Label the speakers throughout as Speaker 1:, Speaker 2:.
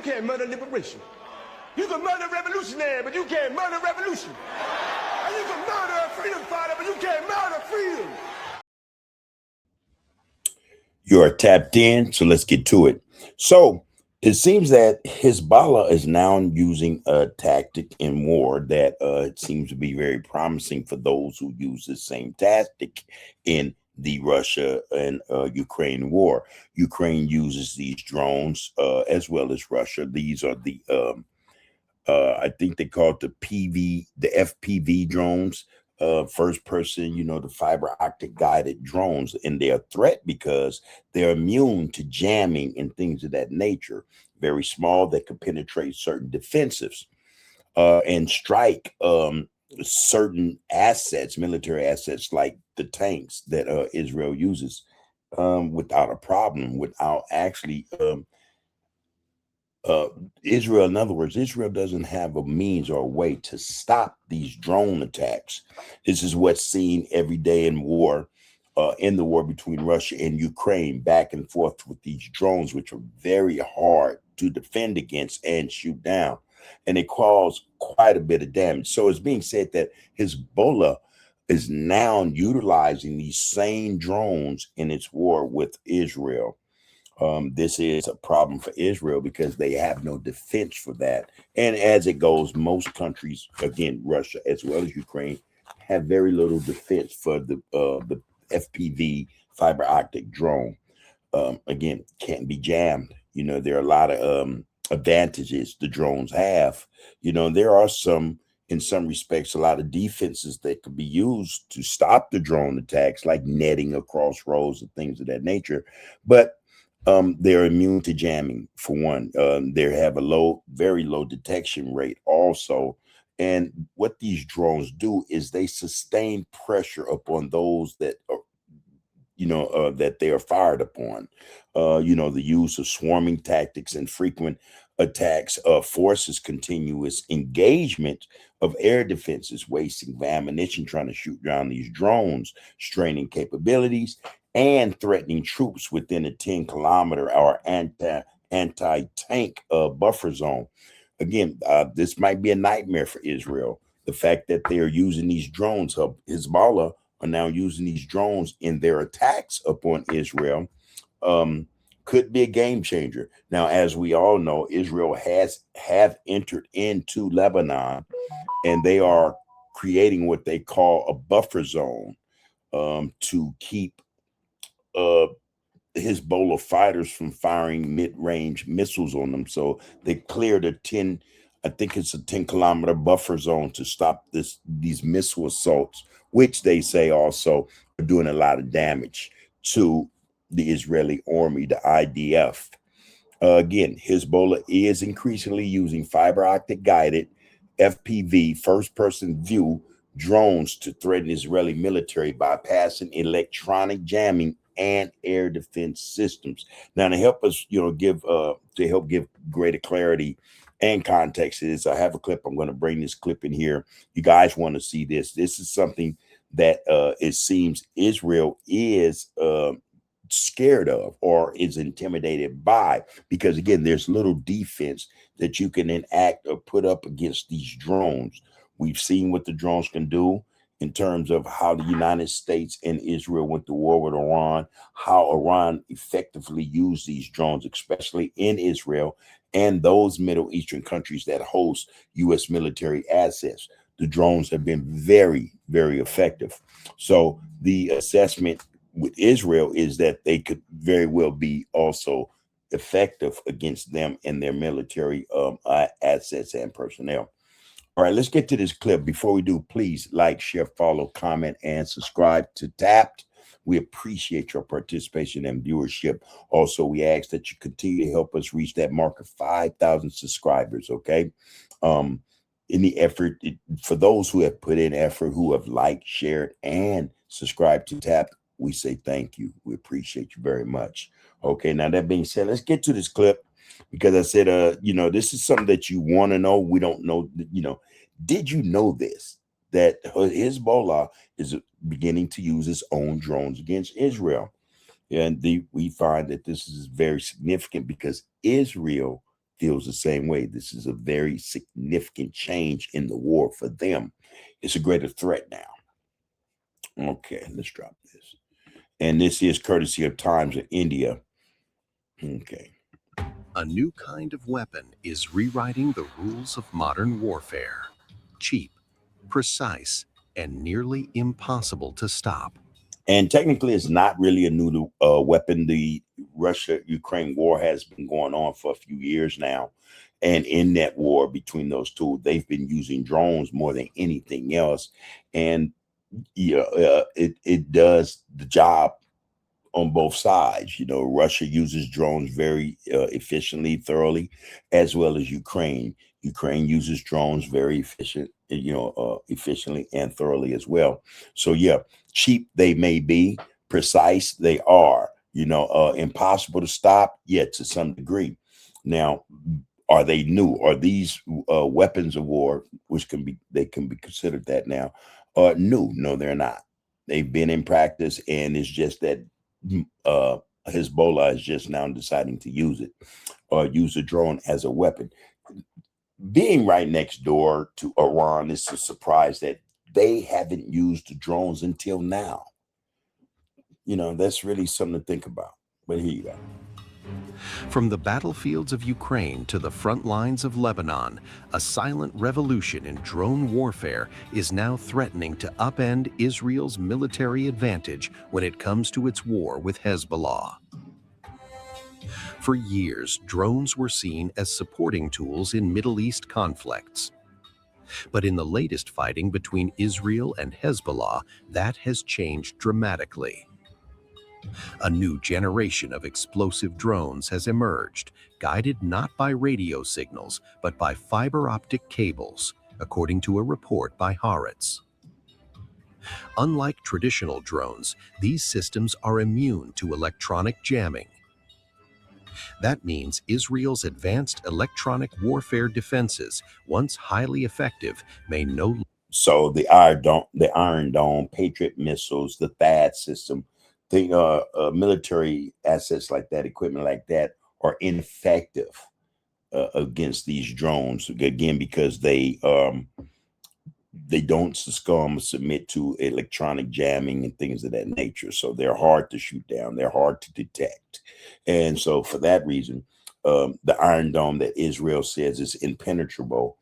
Speaker 1: can't murder liberation. You can murder revolutionary, but you can't murder revolution. And you can murder a freedom fighter, but you can't murder freedom.
Speaker 2: You are tapped in, so let's get to it. So it seems that Hezbollah is now using a tactic in war that it seems to be very promising for those who use the same tactic in the Russia and Ukraine war. Ukraine uses these drones as well as Russia. These are the I think they call it the FPV drones, first person, the fiber optic guided drones, and they're a threat because they're immune to jamming and things of that nature. Very small, that could penetrate certain defensives and strike certain assets, military assets like the tanks that Israel uses without a problem, without actually Israel, in other words, Israel doesn't have a means or a way to stop these drone attacks. This is what's seen every day in war, in the war between Russia and Ukraine, back and forth with these drones, which are very hard to defend against and shoot down. And they cause quite a bit of damage. So it's being said that Hezbollah is now utilizing these same drones in its war with Israel. This is a problem for Israel because they have no defense for that. And as it goes, most countries, again, Russia as well as Ukraine, have very little defense for the FPV fiber optic drone. Again, can't be jammed. There are a lot of advantages the drones have. There are in some respects, a lot of defenses that could be used to stop the drone attacks, like netting across roads and things of that nature. But they're immune to jamming, for one. They have a very low detection rate also. And what these drones do is they sustain pressure upon those that are, that they are fired upon. The use of swarming tactics and frequent attacks forces continuous engagement of air defenses, wasting ammunition trying to shoot down these drones, straining capabilities, and threatening troops within a 10-kilometer or anti-tank buffer zone. Again, this might be a nightmare for Israel. The fact that they are using these drones, Hezbollah are now using these drones in their attacks upon Israel, could be a game changer. Now, as we all know, Israel have entered into Lebanon, and they are creating what they call a buffer zone to keep Hezbollah fighters from firing mid-range missiles on them. So they cleared a 10-kilometer buffer zone to stop these missile assaults, which they say also are doing a lot of damage to the Israeli army, the IDF. Again, Hezbollah is increasingly using fiber optic guided FPV, first person view drones to threaten Israeli military, bypassing electronic jamming and air defense systems. Now, to help us, give greater clarity and context to this, I have a clip. I'm going to bring this clip in here. You guys want to see this. This is something that it seems Israel is scared of or is intimidated by, because again, there's little defense that you can enact or put up against these drones. We've seen what the drones can do in terms of how the United States and Israel went to war with Iran, how Iran effectively used these drones, especially in Israel and those Middle Eastern countries that host U.S. military assets. The drones have been very, very effective. So the assessment with Israel is that they could very well be also effective against them and their military assets and personnel. All right, let's get to this clip. Before we do, please like, share, follow, comment, and subscribe to Tapped. We appreciate your participation and viewership. Also, we ask that you continue to help us reach that mark of 5,000 subscribers, okay? In the effort, for those who have put in effort, who have liked, shared, and subscribed to Tapped, we say thank you. We appreciate you very much. Okay, now that being said, let's get to this clip. Because I said, this is something that you want to know. We don't know, did you know this? That Hezbollah is beginning to use its own drones against Israel. And we find that this is very significant because Israel feels the same way. This is a very significant change in the war for them. It's a greater threat now. Okay, let's drop this. And this is courtesy of Times of India. Okay.
Speaker 3: A new kind of weapon is rewriting the rules of modern warfare. Cheap, precise, and nearly impossible to stop.
Speaker 2: And technically, it's not really a new weapon. The Russia-Ukraine war has been going on for a few years now. And in that war between those two, they've been using drones more than anything else. And it does the job on both sides. You know, Russia uses drones very efficiently, thoroughly, as well as Ukraine. Ukraine uses drones very efficiently and thoroughly as well. So yeah, cheap they may be, precise they are. Impossible to stop, yet to some degree. Now, are they new? Are these weapons of war, which can be considered that now, new? No, they're not. They've been in practice, and it's just that Hezbollah is just now deciding to use it, or use a drone as a weapon. Being right next door to Iran, it's a surprise that they haven't used drones until now. That's really something to think about. But here you go.
Speaker 3: From the battlefields of Ukraine to the front lines of Lebanon, a silent revolution in drone warfare is now threatening to upend Israel's military advantage when it comes to its war with Hezbollah. For years, drones were seen as supporting tools in Middle East conflicts. But in the latest fighting between Israel and Hezbollah, that has changed dramatically. A new generation of explosive drones has emerged, guided not by radio signals, but by fiber optic cables, according to a report by Haaretz. Unlike traditional drones, these systems are immune to electronic jamming. That means Israel's advanced electronic warfare defenses, once highly effective, may no.
Speaker 2: So the Iron Dome, Patriot missiles, the THAAD system, the military assets like that, equipment like that, are ineffective against these drones. Again, because they don't submit to electronic jamming and things of that nature. So they're hard to shoot down. They're hard to detect. And so for that reason, the Iron Dome that Israel says is impenetrable,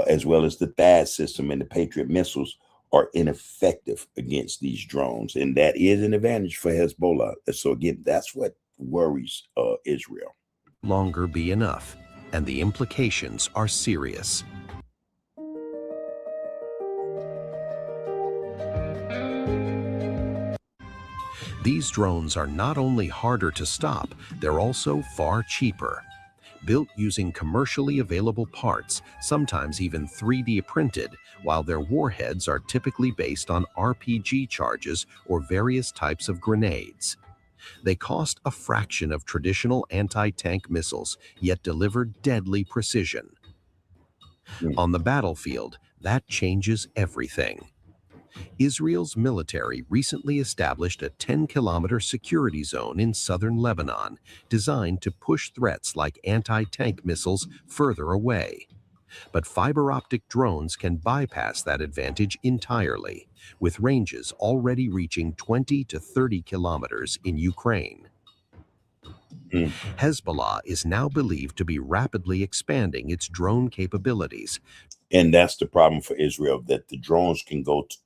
Speaker 2: as well as the THAAD system and the Patriot missiles, are ineffective against these drones. And that is an advantage for Hezbollah. So again, that's what worries Israel.
Speaker 3: Longer be enough, and the implications are serious. These drones are not only harder to stop, they're also far cheaper. Built using commercially available parts, sometimes even 3D printed, while their warheads are typically based on RPG charges or various types of grenades. They cost a fraction of traditional anti-tank missiles, yet deliver deadly precision. On the battlefield, that changes everything. Israel's military recently established a 10-kilometer security zone in southern Lebanon, designed to push threats like anti-tank missiles further away. But fiber-optic drones can bypass that advantage entirely, with ranges already reaching 20 to 30 kilometers in Ukraine. Hezbollah is now believed to be rapidly expanding its drone capabilities.
Speaker 2: And that's the problem for Israel, that the drones can go to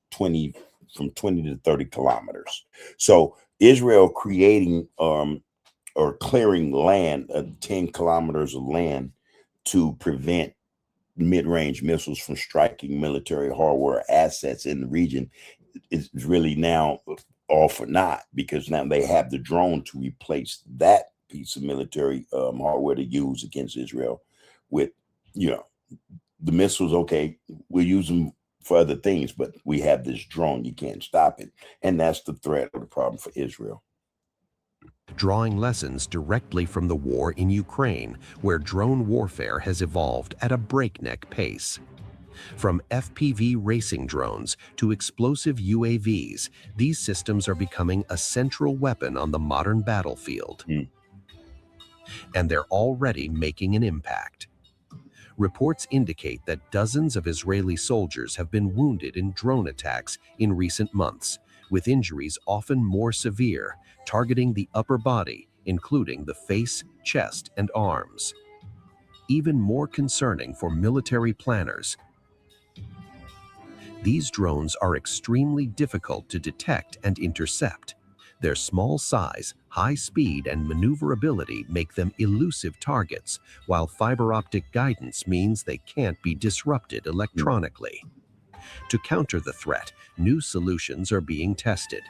Speaker 2: from 20 to 30 kilometers. So Israel creating or clearing land, 10 kilometers of land, to prevent mid-range missiles from striking military hardware assets in the region is really now all for naught, because now they have the drone to replace that piece of military hardware to use against Israel with, the missiles. Okay, we'll use them for other things, but we have this drone. You can't stop it. And that's the threat or the problem for Israel.
Speaker 3: Drawing lessons directly from the war in Ukraine, where drone warfare has evolved at a breakneck pace. From FPV racing drones to explosive UAVs, these systems are becoming a central weapon on the modern battlefield. and they're already making an impact. Reports indicate that dozens of Israeli soldiers have been wounded in drone attacks in recent months, with injuries often more severe, targeting the upper body, including the face, chest, and arms. Even more concerning for military planners, these drones are extremely difficult to detect and intercept. Their small size, high speed, and maneuverability make them elusive targets, while fiber optic guidance means they can't be disrupted electronically. To counter the threat, new solutions are being tested.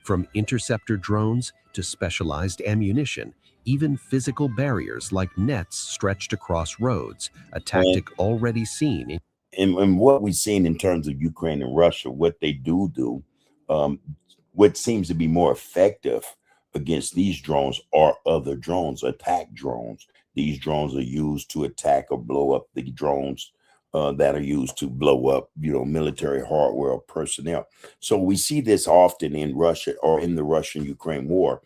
Speaker 3: From interceptor drones to specialized ammunition, even physical barriers like nets stretched across roads, a tactic already seen in
Speaker 2: And what we've seen in terms of Ukraine and Russia, what they do, um, what seems to be more effective against these drones are other drones, attack drones. These drones are used to attack or blow up the drones that are used to blow up, military hardware or personnel. So we see this often in Russia or in the Russian-Ukraine war,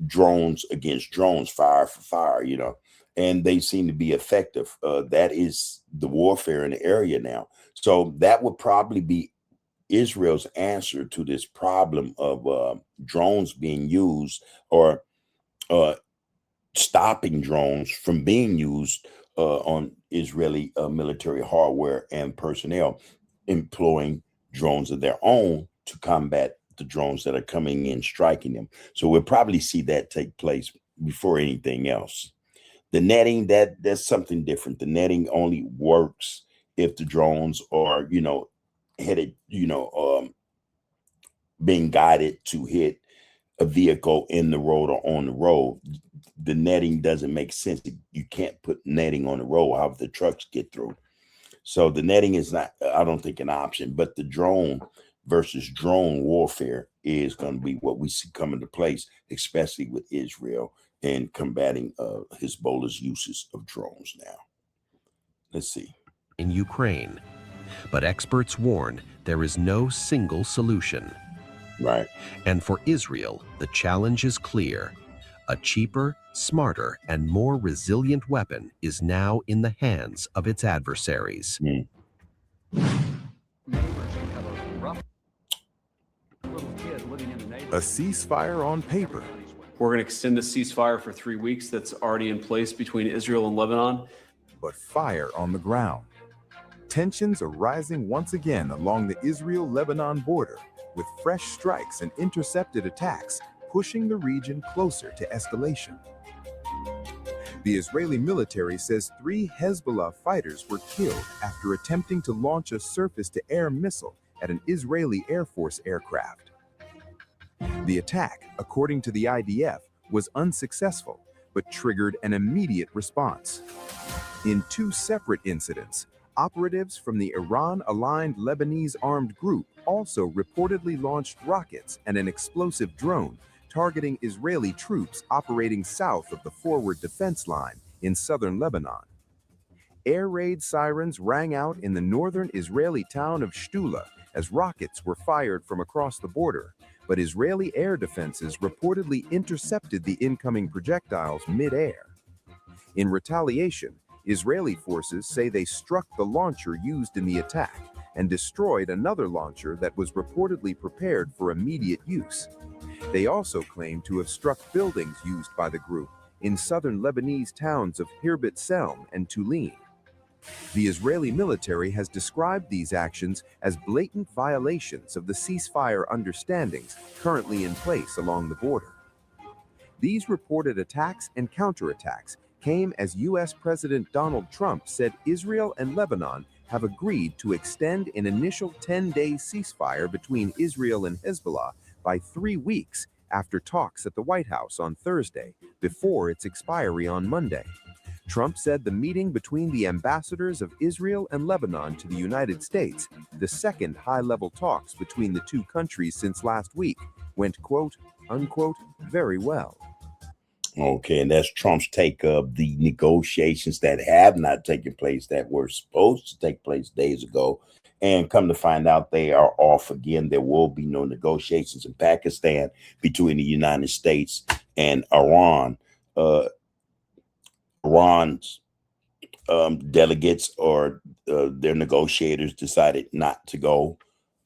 Speaker 2: drones against drones, fire for fire, and they seem to be effective. That is the warfare in the area now. So that would probably be Israel's answer to this problem of drones being used or uh, stopping drones from being used on Israeli military hardware and personnel, employing drones of their own to combat the drones that are coming in, striking them. So we'll probably see that take place before anything else. The netting, that's something different. The netting only works if the drones are, headed, being guided to hit a vehicle in the road or on the road. The netting doesn't make sense. You can't put netting on the road, however the trucks get through. So the netting is not, I don't think, an option, but the drone versus drone warfare is going to be what we see come into place, especially with Israel and combating Hezbollah's uses of drones now. Let's see.
Speaker 3: in Ukraine. But experts warn there is no single solution.
Speaker 2: Right.
Speaker 3: And for Israel, the challenge is clear. A cheaper, smarter, and more resilient weapon is now in the hands of its adversaries.
Speaker 4: A ceasefire on paper.
Speaker 5: We're going to extend the ceasefire for 3 weeks that's already in place between Israel and Lebanon.
Speaker 4: But fire on the ground. Tensions are rising once again along the Israel-Lebanon border, with fresh strikes and intercepted attacks pushing the region closer to escalation. The Israeli military says 3 Hezbollah fighters were killed after attempting to launch a surface-to-air missile at an Israeli Air Force aircraft. The attack, according to the IDF, was unsuccessful, but triggered an immediate response. In 2 separate incidents, operatives from the Iran-aligned Lebanese armed group also reportedly launched rockets and an explosive drone targeting Israeli troops operating south of the forward defense line in southern Lebanon. Air raid sirens rang out in the northern Israeli town of Shtula as rockets were fired from across the border, but Israeli air defenses reportedly intercepted the incoming projectiles mid-air. In retaliation, Israeli forces say they struck the launcher used in the attack and destroyed another launcher that was reportedly prepared for immediate use. They also claim to have struck buildings used by the group in southern Lebanese towns of Hirbet Selm and Tulin. The Israeli military has described these actions as blatant violations of the ceasefire understandings currently in place along the border. These reported attacks and counterattacks came as U.S. President Donald Trump said Israel and Lebanon have agreed to extend an initial 10-day ceasefire between Israel and Hezbollah by 3 weeks after talks at the White House on Thursday, before its expiry on Monday. Trump said the meeting between the ambassadors of Israel and Lebanon to the United States, the second high-level talks between the two countries since last week, went quote, unquote, very well.
Speaker 2: Okay, and that's Trump's take of the negotiations that have not taken place that were supposed to take place days ago. And come to find out, they are off again. There will be no negotiations in Pakistan between the United States and Iran. Iran's delegates or their negotiators decided not to go.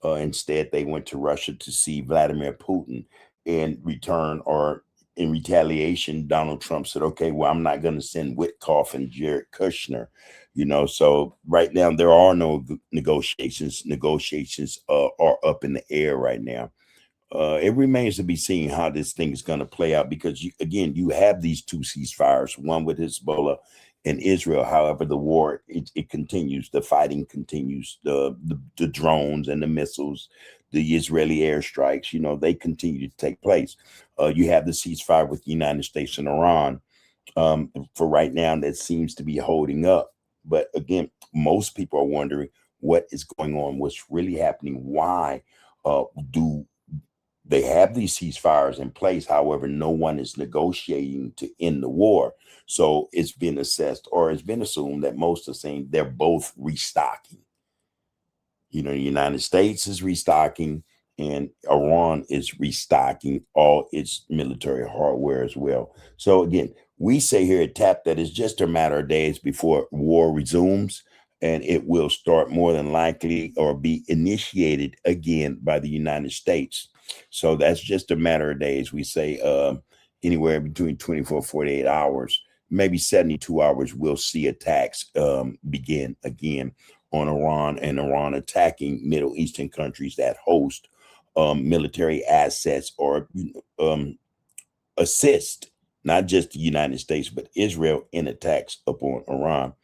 Speaker 2: Instead, they went to Russia to see Vladimir Putin. In return, or in retaliation, Donald Trump said, okay, well, I'm not going to send Witkoff and Jared Kushner. So right now there are no negotiations. Negotiations are up in the air right now. It remains to be seen how this thing is going to play out, because you have these two ceasefires, one with Hezbollah and Israel. However, the war, it continues. The fighting continues. The drones and the missiles, the Israeli airstrikes, they continue to take place. You have the ceasefire with the United States and Iran. For right now, that seems to be holding up. But again, most people are wondering what is going on, what's really happening. Why do they have these ceasefires in place? However, no one is negotiating to end the war. So it's been assessed, or it's been assumed, that most are saying they're both restocking. The United States is restocking, and Iran is restocking all its military hardware as well. So again, we say here at TAP that it's just a matter of days before war resumes, and it will start more than likely or be initiated again by the United States. So that's just a matter of days. We say anywhere between 24, 48 hours, maybe 72 hours, we'll see attacks begin again on Iran, and Iran attacking Middle Eastern countries that host military assets or assist not just the United States, but Israel in attacks upon Iran.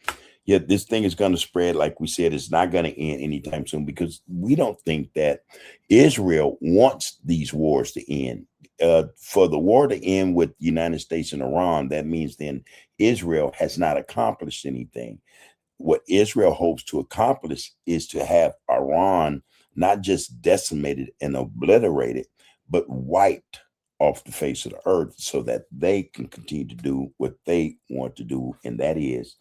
Speaker 2: Yet this thing is going to spread. Like we said, it's not going to end anytime soon, because we don't think that Israel wants these wars to end. For the war to end with the United States and Iran, that means then Israel has not accomplished anything. What Israel hopes to accomplish is to have Iran not just decimated and obliterated, but wiped off the face of the earth, so that they can continue to do what they want to do, and that is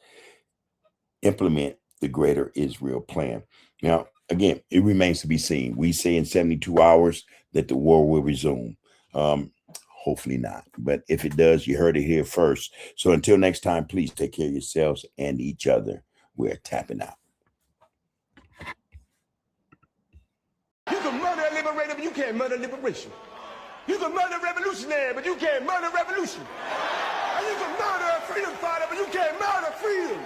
Speaker 2: implement the greater Israel plan. Now, again, it remains to be seen. We say in 72 hours that the war will resume. Hopefully not. But if it does, you heard it here first. So until next time, please take care of yourselves and each other. We're tapping out.
Speaker 1: You can murder a liberator, but you can't murder liberation. You can murder a revolutionary, but you can't murder revolution. And you can murder a freedom fighter, but you can't murder freedom.